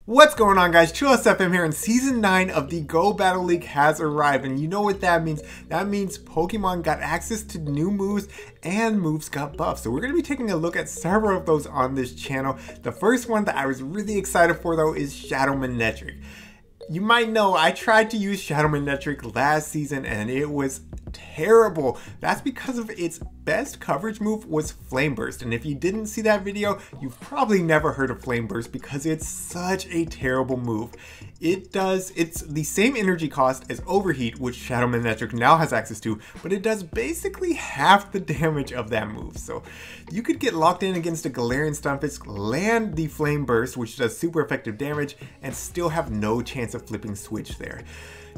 What's going on, guys? ChillisFM here, and Season 9 of the Go Battle League has arrived, and you know what that means. That means Pokemon got access to new moves, and moves got buffed. So we're going to be taking a look at several of those on this channel. The first one that I was really excited for, though, is Shadow Manectric. You might know I tried to use Shadow Manectric last season, and it was terrible. That's because of its best coverage move was Flame Burst, and if you didn't see that video, you've probably never heard of Flame Burst because it's such a terrible move. It's the same energy cost as Overheat, which Shadow Manectric now has access to, but it does basically half the damage of that move. So you could get locked in against a Galarian Stunfisk, land the Flame Burst, which does super effective damage, and still have no chance of flipping switch there.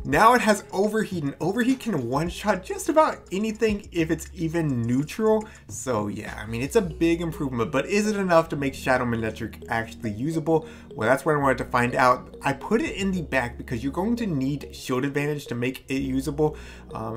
Now it has Overheat, and Overheat can one-shot just about anything if it's even neutral. So yeah, I mean, it's a big improvement, but is it enough to make Shadow Manectric actually usable? Well, that's what I wanted to find out. I put it in the back because you're going to need shield advantage to make it usable.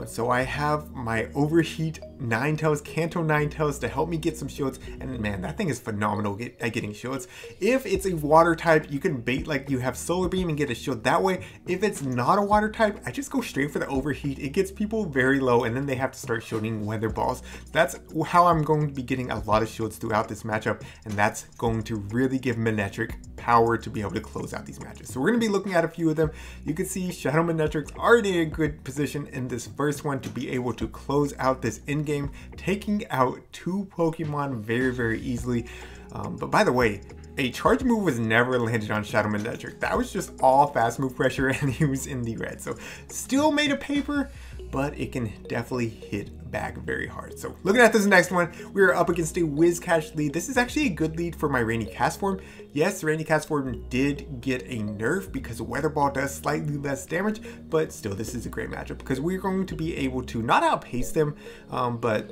So I have my Overheat Ninetales, Kanto Ninetales to help me get some shields, and man, that thing is phenomenal at getting shields. If it's a water type, you can bait like you have Solar Beam and get a shield that way. If it's not a water type, I just go straight for the Overheat. It gets people very low, and then they have to start shielding Weather Balls. That's how I'm going to be getting a lot of shields throughout this matchup, and that's going to really give Manectric power to be able to close out these matches. So we're going to be looking at a few of them. You can see Shadow Manectric's already in a good position in this first one to be able to close out this in-game, taking out two Pokemon very easily. But by the way, a charge move was never landed on Shadow Manectric. That was just all fast move pressure, and he was in the red. So still made a paper, but it can definitely hit back very hard. So looking at this next one, we are up against a Whiscash lead. This is actually a good lead for my Rainy Castform. Yes, Rainy Castform did get a nerf because Weather Ball does slightly less damage, but still this is a great matchup because we're going to be able to not outpace them, but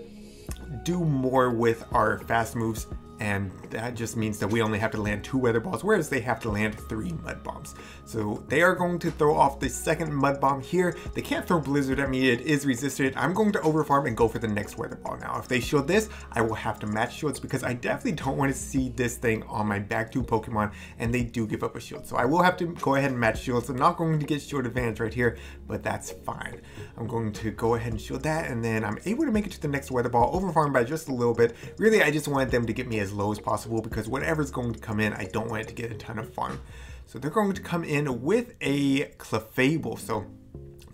do more with our fast moves. And that just means that we only have to land 2 Weather Balls, whereas they have to land 3 Mud Bombs. So they are going to throw off the second Mud Bomb here. They can't throw Blizzard at me, it is resisted. I'm going to overfarm and go for the next Weather Ball. Now, if they shield this, I will have to match shields because I definitely don't want to see this thing on my back 2 Pokemon, and they do give up a shield. So I will have to go ahead and match shields. I'm not going to get shield advantage right here, but that's fine. I'm going to go ahead and shield that, and then I'm able to make it to the next Weather Ball, overfarm by just a little bit. Really, I just wanted them to get me as low as possible because whatever's going to come in, I don't want it to get a ton of farm. So they're going to come in with a Clefable, so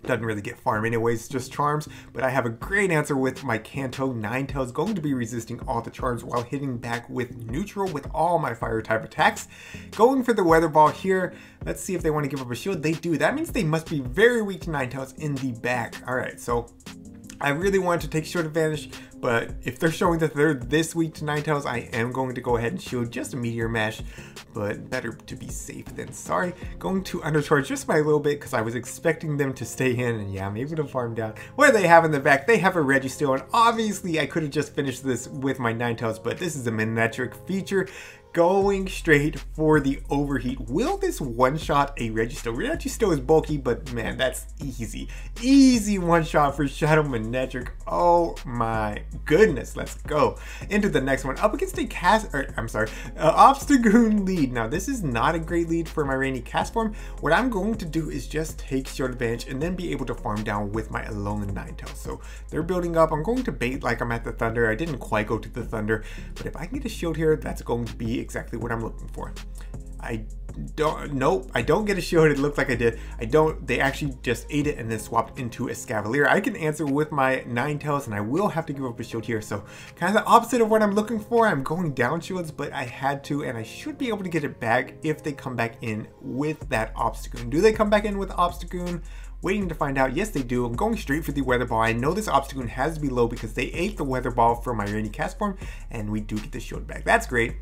doesn't really get farm anyways, just charms, but I have a great answer with my Kanto Ninetales, going to be resisting all the charms while hitting back with neutral with all my fire type attacks. Going for the Weather Ball here. Let's see if they want to give up a shield. They do. That means they must be very weak to Ninetales in the back. Alright, so I really wanted to take shield advantage, but if they're showing that they're this weak to Ninetales, I am going to go ahead and shield just a Meteor Mash, but better to be safe than sorry. Going to undercharge just by a little bit because I was expecting them to stay in, and yeah, I'm able to farm down. What do they have in the back? They have a Registeel, and obviously I could have just finished this with my Ninetales, but this is a Manectric feature. Going straight for the Overheat. Will this one-shot a Registeel? Registeel is bulky, but man, that's easy. Easy one-shot for Shadow Manectric. Oh my goodness, let's go. Into the next one. Up against a Obstagoon lead. Now, this is not a great lead for my Rainy Castform. What I'm going to do is just take shield advantage and then be able to farm down with my Alolan Ninetales. So they're building up. I'm going to bait like I'm at the Thunder. I didn't quite go to the Thunder, but if I can get a shield here, that's going to be exactly what I'm looking for. Nope, I don't get a shield. It looked like I did. They actually just ate it and then swapped into a Scavalier. I can answer with my Ninetales, and I will have to give up a shield here. So kind of the opposite of what I'm looking for. I'm going down shields, but I had to, and I should be able to get it back if they come back in with that Obstagoon. Do they come back in with Obstagoon? Waiting to find out. Yes, they do. I'm going straight for the Weather Ball. I know this Obstagoon has to be low because they ate the Weather Ball from my Rainy Castform, and we do get the shield back. That's great.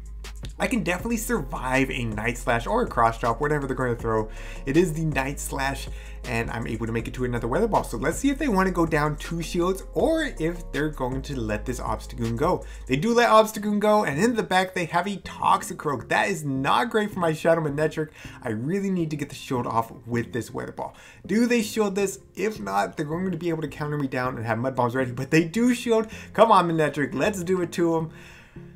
I can definitely survive a Night Slash or a Cross Chop, whatever they're going to throw. It is the Night Slash, and I'm able to make it to another Weather Ball. So let's see if they want to go down 2 shields or if they're going to let this Obstagoon go. They do let Obstagoon go, and in the back they have a Toxicroak. That is not great for my Shadow Manectric. I really need to get the shield off with this Weather Ball. Do they shield this? If not, they're going to be able to counter me down and have Mud Bombs ready, but they do shield. Come on, Manectric, let's do it to them.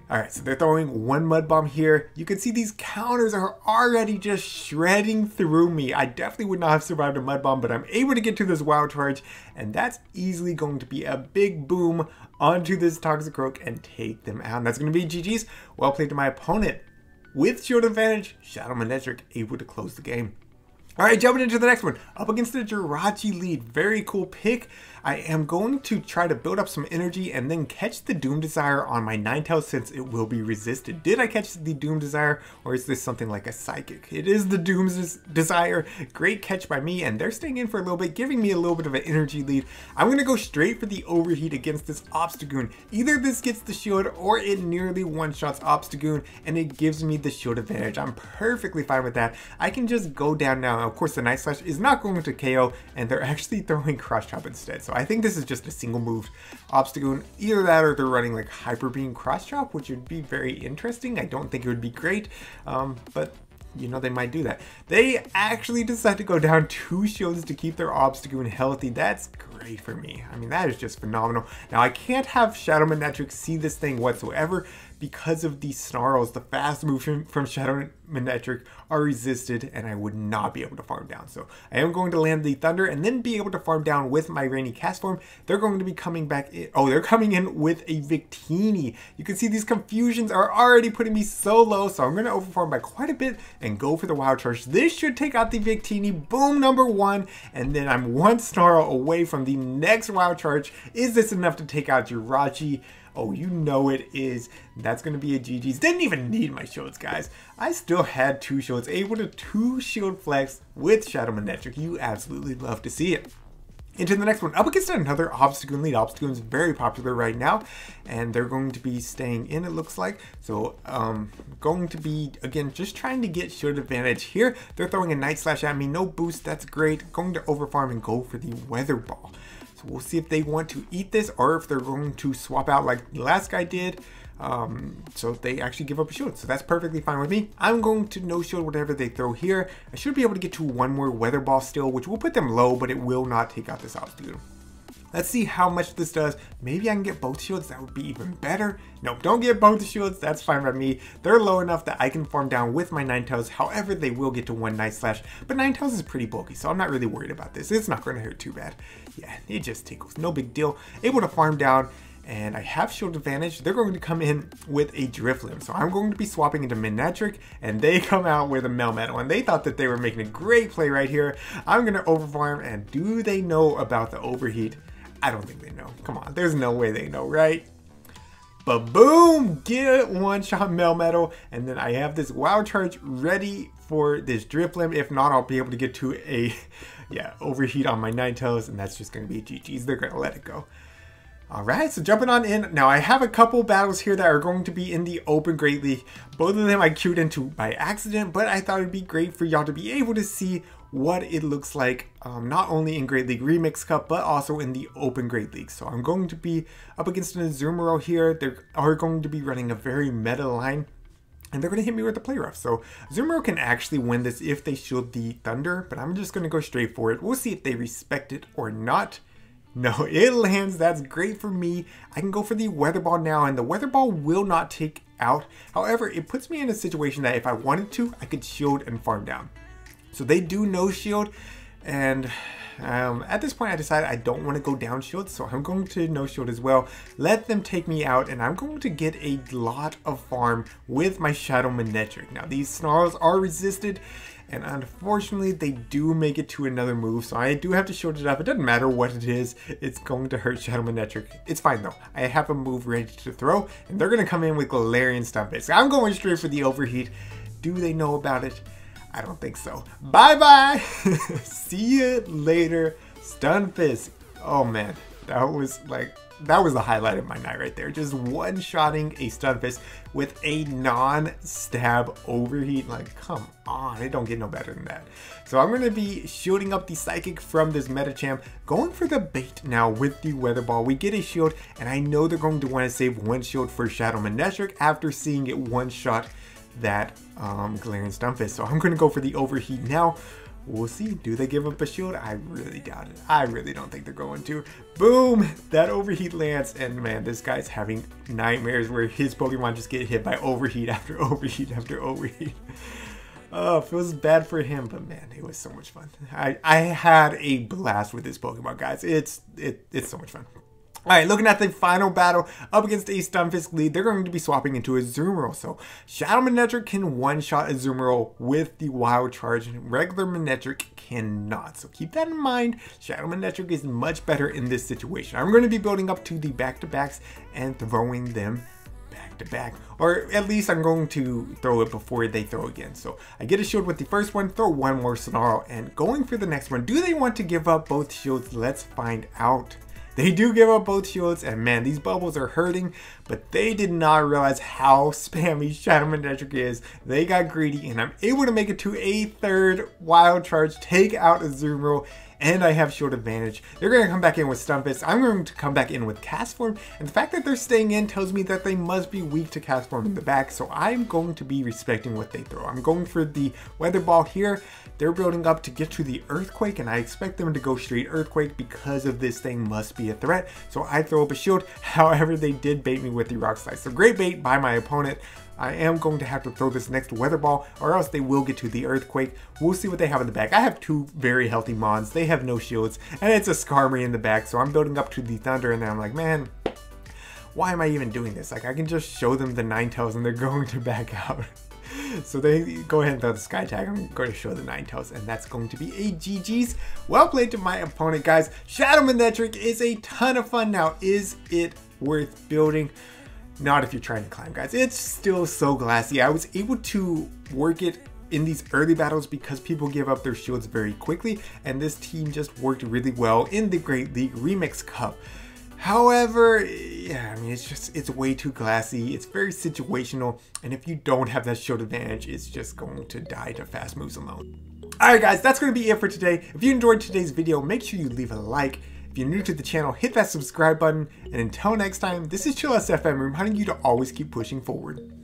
Alright, so they're throwing one mud bomb here. You can see these counters are already just shredding through me. I definitely would not have survived a mud bomb, but I'm able to get to this wild charge, and that's easily going to be a big boom onto this Toxicroak and take them out. And that's going to be GG's. Well played to my opponent. With shield advantage, Shadow Manectric able to close the game. Alright, jumping into the next one. Up against the Jirachi lead. Very cool pick. I am going to try to build up some energy and then catch the Doom Desire on my Ninetales since it will be resisted. Did I catch the Doom Desire, or is this something like a Psychic? It is the Doom Desire. Great catch by me, and they're staying in for a little bit, giving me a little bit of an energy lead. I'm going to go straight for the Overheat against this Obstagoon. Either this gets the shield or it nearly one-shots Obstagoon and it gives me the shield advantage. I'm perfectly fine with that. I can just go down now. Of course, the Night Slash is not going to KO, and they're actually throwing Cross Chop instead. So I think this is just a single move Obstagoon. Either that or they're running like Hyper Beam Cross Chop, which would be very interesting. I don't think it would be great, but you know, they might do that. They actually decide to go down 2 shields to keep their Obstagoon healthy. That's great for me. I mean, that is just phenomenal. Now, I can't have Shadow Manectric see this thing whatsoever because of these snarls. The fast moves from Shadow Manectric are resisted, and I would not be able to farm down. So I am going to land the Thunder and then be able to farm down with my Rainy Cast Form. They're going to be coming back in. Oh, they're coming in with a Victini. You can see these confusions are already putting me so low, so I'm going to overfarm by quite a bit and go for the Wild Charge. This should take out the Victini. Boom, number 1, and then I'm 1 snarl away from the next Wild Charge. Is this enough to take out Jirachi? Oh, you know it is. That's going to be a GG's. Didn't even need my shields, guys. I still had 2 shields. Able to 2 shield flex with Shadow Manectric. You absolutely love to see it. Into the next one. Up against another Obstagoon lead. Obstagoon's very popular right now, and they're going to be staying in, it looks like. So, going to be, again, just trying to get shield advantage here. They're throwing a Night Slash at me. No boost. That's great. Going to overfarm and go for the Weather Ball. So we'll see if they want to eat this or if they're going to swap out like the last guy did. So they actually give up a shield. So that's perfectly fine with me. I'm going to no shield whatever they throw here. I should be able to get to 1 more Weather Ball still, which will put them low, but it will not take out this Obstagoon. Let's see how much this does. Maybe I can get both shields. That would be even better. Nope, don't get both shields. That's fine by me. They're low enough that I can farm down with my Ninetales. However, they will get to 1 Night Slash. But Ninetales is pretty bulky, so I'm not really worried about this. It's not going to hurt too bad. Yeah, it just tickles. No big deal. Able to farm down. And I have shield advantage. They're going to come in with a Drifloon. So I'm going to be swapping into Manectric, and they come out with a Melmetal. And they thought that they were making a great play right here. I'm going to overfarm, and do they know about the Overheat? I don't think they know. Come on, there's no way they know, right? But boom, get 1-shot Melmetal, and then I have this Wild Charge ready for this Drifloon. If not, I'll be able to get to a Overheat on my Ninetales, and that's just going to be a GG's. They're going to let it go. Alright, so jumping on in. Now I have a couple battles here that are going to be in the Open Great League. Both of them I queued into by accident, but I thought it'd be great for y'all to be able to see what it looks like, not only in Great League Remix Cup, but also in the Open Great League. So I'm going to be up against an Azumarill here. They are going to be running a very meta line, and they're going to hit me with the Play Rough. So Azumarill can actually win this if they shield the Thunder, but I'm just going to go straight for it. We'll see if they respect it or not. No, it lands. That's great for me. I can go for the Weather Ball now, and the Weather Ball will not take out. However, it puts me in a situation that if I wanted to, I could shield and farm down. So they do no shield, and at this point I decided I don't want to go down shield, so I'm going to no shield as well. Let them take me out, and I'm going to get a lot of farm with my Shadow Manectric. Now these snarls are resisted, and unfortunately they do make it to another move, so I do have to shield it up. It doesn't matter what it is, it's going to hurt Shadow Manectric. It's fine though. I have a move ready to throw, and they're going to come in with Galarian Stunfisk. I'm going straight for the Overheat. Do they know about it? I don't think so. Bye-bye! See you later, Stunfisk. Oh man, that was the highlight of my night right there. Just one-shotting a Stunfisk with a non-stab Overheat. Like, come on, it don't get no better than that. So I'm going to be shielding up the Psychic from this Metachamp, going for the bait now with the Weather Ball. We get a shield, and I know they're going to want to save 1 shield for Shadow Manectric after seeing it one-shot that Galarian Stunfisk. So I'm going to go for the Overheat now We'll see. Do they give up a shield? I really doubt it. I really don't think they're going to. Boom! That overheat lands, and man, this guy's having nightmares where his Pokemon just get hit by overheat after overheat after overheat. Oh, feels bad for him, but man, it was so much fun. I had a blast with this Pokemon, guys. It's so much fun. Alright, looking at the final battle up against a Stunfisk lead, they're going to be swapping into a Azumarill. So, Shadow Manectric can one-shot Azumarill with the Wild Charge, and regular Manectric cannot. So keep that in mind. Shadow Manectric is much better in this situation. I'm going to be building up to the back-to-backs and throwing them back-to-back. Or at least I'm going to throw it before they throw again. So I get a shield with the first one, throw one more Snarl, and going for the next one. Do they want to give up both shields? Let's find out. They do give up both shields, and man, these bubbles are hurting, but they did not realize how spammy Shadow Manectric is. They got greedy, and I'm able to make it to a third Wild Charge, take out Azumarill, and I have shield advantage. They're going to come back in with Stunfisk. I'm going to come back in with Castform, and the fact that they're staying in tells me that they must be weak to Castform in the back, so I'm going to be respecting what they throw. I'm going for the Weather Ball here. They're building up to get to the Earthquake, and I expect them to go straight Earthquake because of this thing must be a threat, so I throw up a shield. However, they did bait me with the Rock Slide, so great bait by my opponent. I am going to have to throw this next Weather Ball, or else they will get to the Earthquake. We'll see what they have in the back. I have two very healthy Mons. They have no shields, and it's a Skarmory in the back, so I'm building up to the Thunder, and then I'm like, man, why am I even doing this? Like, I can just show them the Ninetales, and they're going to back out. So they go ahead and throw the Sky Tag. I'm going to show the Ninetales, and that's going to be a GG's. Well played to my opponent, guys. Shadow Manectric is a ton of fun. Now, is it worth building? Not if you're trying to climb, guys. It's still so glassy. I was able to work it in these early battles because people give up their shields very quickly, and this team just worked really well in the Great League Remix Cup. However, yeah, I mean, it's way too glassy. It's very situational, and if you don't have that shield advantage, it's just going to die to fast moves alone. Alright guys, that's going to be it for today. If you enjoyed today's video, make sure you leave a like. If you're new to the channel, hit that subscribe button. And until next time, this is ChillisFM reminding you to always keep pushing forward.